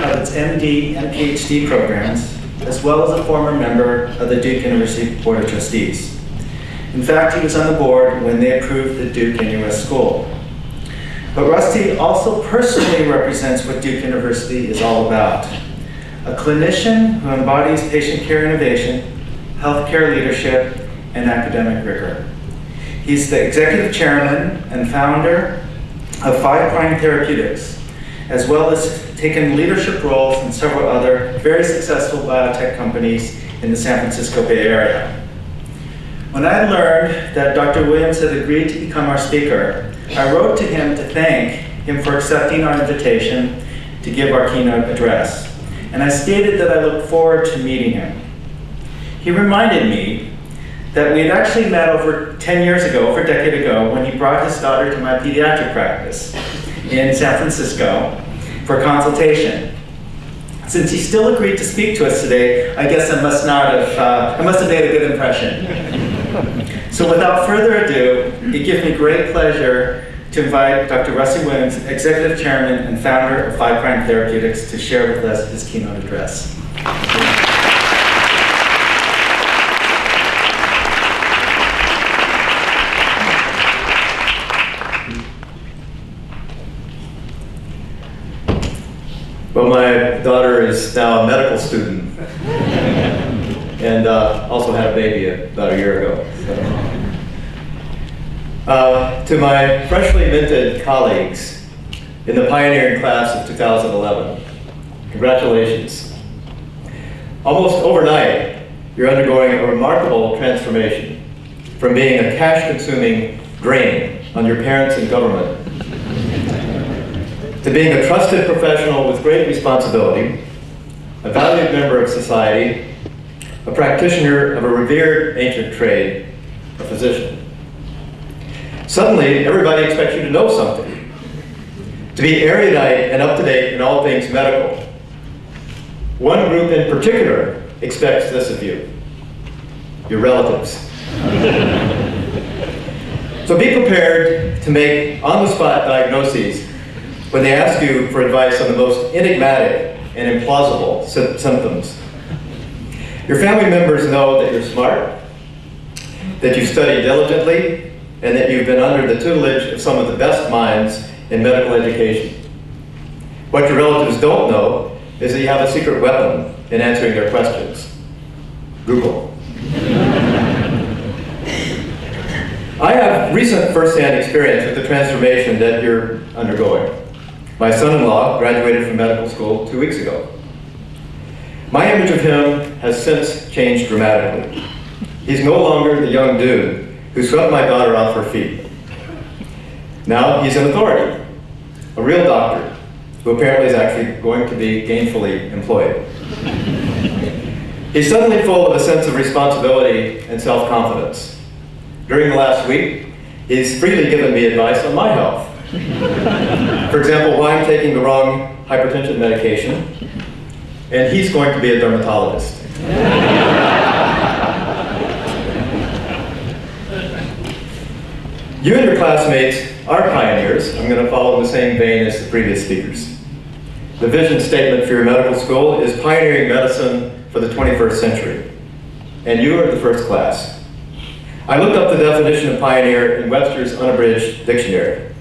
of its MD and PhD programs, as well as a former member of the Duke University Board of Trustees. In fact, he was on the board when they approved the Duke-NUS school. But Rusty also personally represents what Duke University is all about. A clinician who embodies patient care innovation, healthcare leadership, and academic rigor. He's the executive chairman and founder of 5 Prime Therapeutics, as well as taken leadership roles in several other very successful biotech companies in the San Francisco Bay Area. When I learned that Dr. Williams had agreed to become our speaker, I wrote to him to thank him for accepting our invitation to give our keynote address. And I stated that I look forward to meeting him. He reminded me that we had actually met over 10 years ago, over a decade ago, when he brought his daughter to my pediatric practice in San Francisco for consultation. Since he still agreed to speak to us today, I guess I must have made a good impression. So without further ado, it gives me great pleasure to invite Dr. Rusty Williams, Executive Chairman and founder of 5 Prime Therapeutics, to share with us his keynote address. Well, my daughter is now a medical student and also had a baby about a year ago. So. To my freshly minted colleagues in the pioneering class of 2011, congratulations. Almost overnight, you're undergoing a remarkable transformation from being a cash-consuming drain on your parents and government to being a trusted professional with great responsibility, a valued member of society, a practitioner of a revered ancient trade, a physician. Suddenly, everybody expects you to know something, to be erudite and up-to-date in all things medical. One group in particular expects this of you, your relatives. So be prepared to make on-the-spot diagnoses when they ask you for advice on the most enigmatic and implausible symptoms. Your family members know that you're smart, that you study diligently, and that you've been under the tutelage of some of the best minds in medical education. What your relatives don't know is that you have a secret weapon in answering their questions: Google. I have recent first-hand experience with the transformation that you're undergoing. My son-in-law graduated from medical school 2 weeks ago. My image of him has since changed dramatically. He's no longer the young dude who swept my daughter off her feet. Now he's an authority, a real doctor, who apparently is actually going to be gainfully employed. He's suddenly full of a sense of responsibility and self-confidence. During the last week, he's freely given me advice on my health. For example, why I'm taking the wrong hypertension medication, and he's going to be a dermatologist. You and your classmates are pioneers. I'm going to follow in the same vein as the previous speakers. The vision statement for your medical school is pioneering medicine for the 21st century, and you are the first class. I looked up the definition of pioneer in Webster's unabridged dictionary.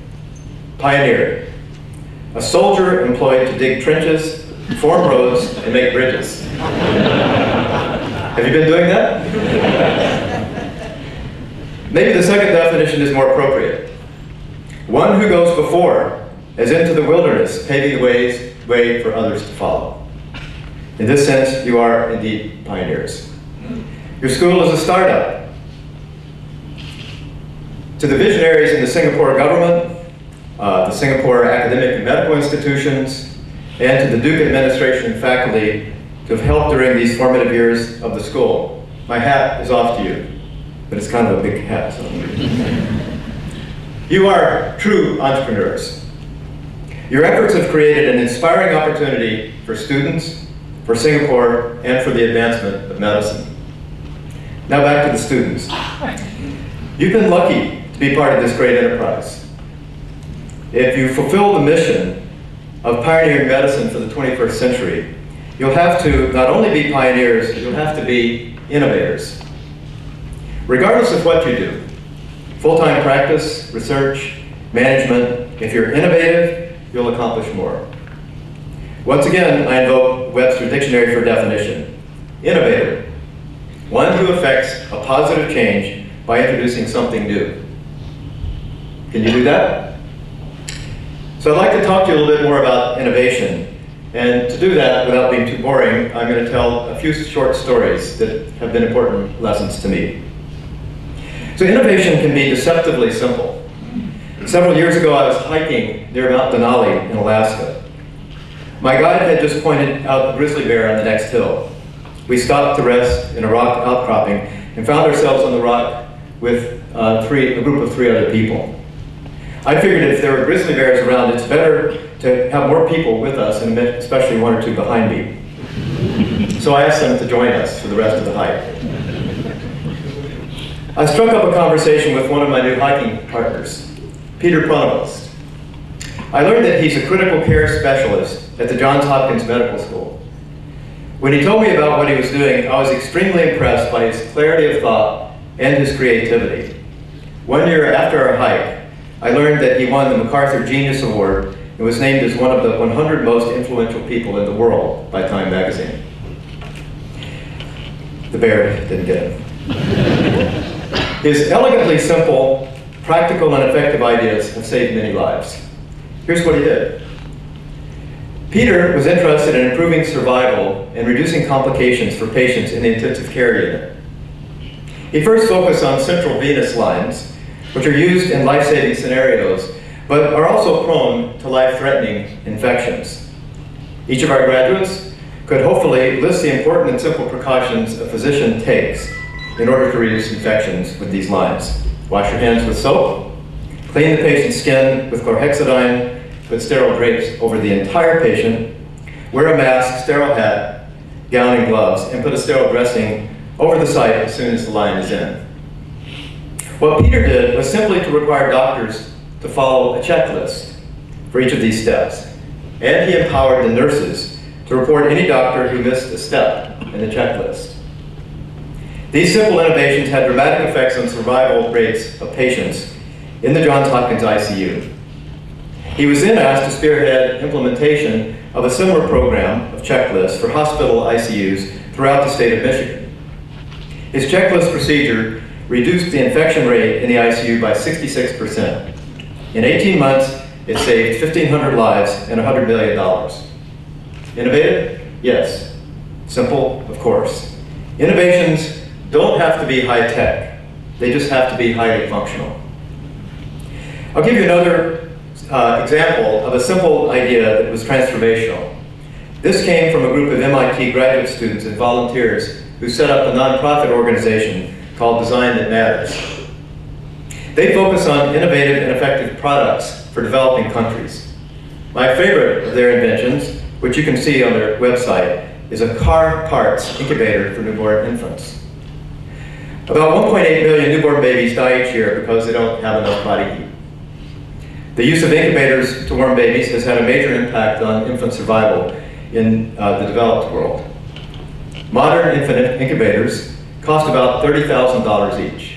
Pioneer, a soldier employed to dig trenches, form roads, and make bridges. Have you been doing that? Maybe the second definition is more appropriate. One who goes before, as into the wilderness, paving the way for others to follow. In this sense, you are indeed pioneers. Your school is a startup. To the visionaries in the Singapore government, the Singapore academic and medical institutions, and to the Duke administration and faculty who have helped during these formative years of the school, my hat is off to you, but it's kind of a big hat. So. You are true entrepreneurs. Your efforts have created an inspiring opportunity for students, for Singapore, and for the advancement of medicine. Now back to the students. You've been lucky to be part of this great enterprise. If you fulfill the mission of pioneering medicine for the 21st century, you'll have to not only be pioneers, you'll have to be innovators. Regardless of what you do, full-time practice, research, management, if you're innovative, you'll accomplish more. Once again, I invoke Webster Dictionary for definition. Innovator, one who affects a positive change by introducing something new. Can you do that? So I'd like to talk to you a little bit more about innovation. And to do that, without being too boring, I'm going to tell a few short stories that have been important lessons to me. So innovation can be deceptively simple. Several years ago, I was hiking near Mount Denali in Alaska. My guide had just pointed out a grizzly bear on the next hill. We stopped to rest in a rock outcropping and found ourselves on the rock with a group of 3 other people. I figured if there were grizzly bears around, it's better to have more people with us, and especially 1 or 2 behind me. So I asked them to join us for the rest of the hike. I struck up a conversation with one of my new hiking partners, Peter Pronovost. I learned that he's a critical care specialist at the Johns Hopkins Medical School. When he told me about what he was doing, I was extremely impressed by his clarity of thought and his creativity. 1 year after our hike, I learned that he won the MacArthur Genius Award and was named as one of the 100 most influential people in the world by Time magazine. The bear didn't get him. His elegantly simple, practical, and effective ideas have saved many lives. Here's what he did. Peter was interested in improving survival and reducing complications for patients in the intensive care unit. He first focused on central venous lines, which are used in life-saving scenarios, but are also prone to life-threatening infections. Each of our graduates could hopefully list the important and simple precautions a physician takes in order to reduce infections with these lines. Wash your hands with soap, clean the patient's skin with chlorhexidine, put sterile drapes over the entire patient, wear a mask, sterile hat, gown, and gloves, and put a sterile dressing over the site as soon as the line is in. What Peter did was simply to require doctors to follow a checklist for each of these steps. And he empowered the nurses to report any doctor who missed a step in the checklist. These simple innovations had dramatic effects on survival rates of patients in the Johns Hopkins ICU. He was then asked to spearhead implementation of a similar program of checklists for hospital ICUs throughout the state of Michigan. His checklist procedure reduced the infection rate in the ICU by 66%. In 18 months, it saved 1,500 lives and $100 million. Innovative? Yes. Simple? Of course. Innovations don't have to be high-tech. They just have to be highly functional. I'll give you another example of a simple idea that was transformational. This came from a group of MIT graduate students and volunteers who set up a nonprofit organization called Design That Matters. They focus on innovative and effective products for developing countries. My favorite of their inventions, which you can see on their website, is a car parts incubator for newborn infants. About 1.8 million newborn babies die each year because they don't have enough body heat. The use of incubators to warm babies has had a major impact on infant survival in the developed world. Modern infant incubators cost about $30,000 each.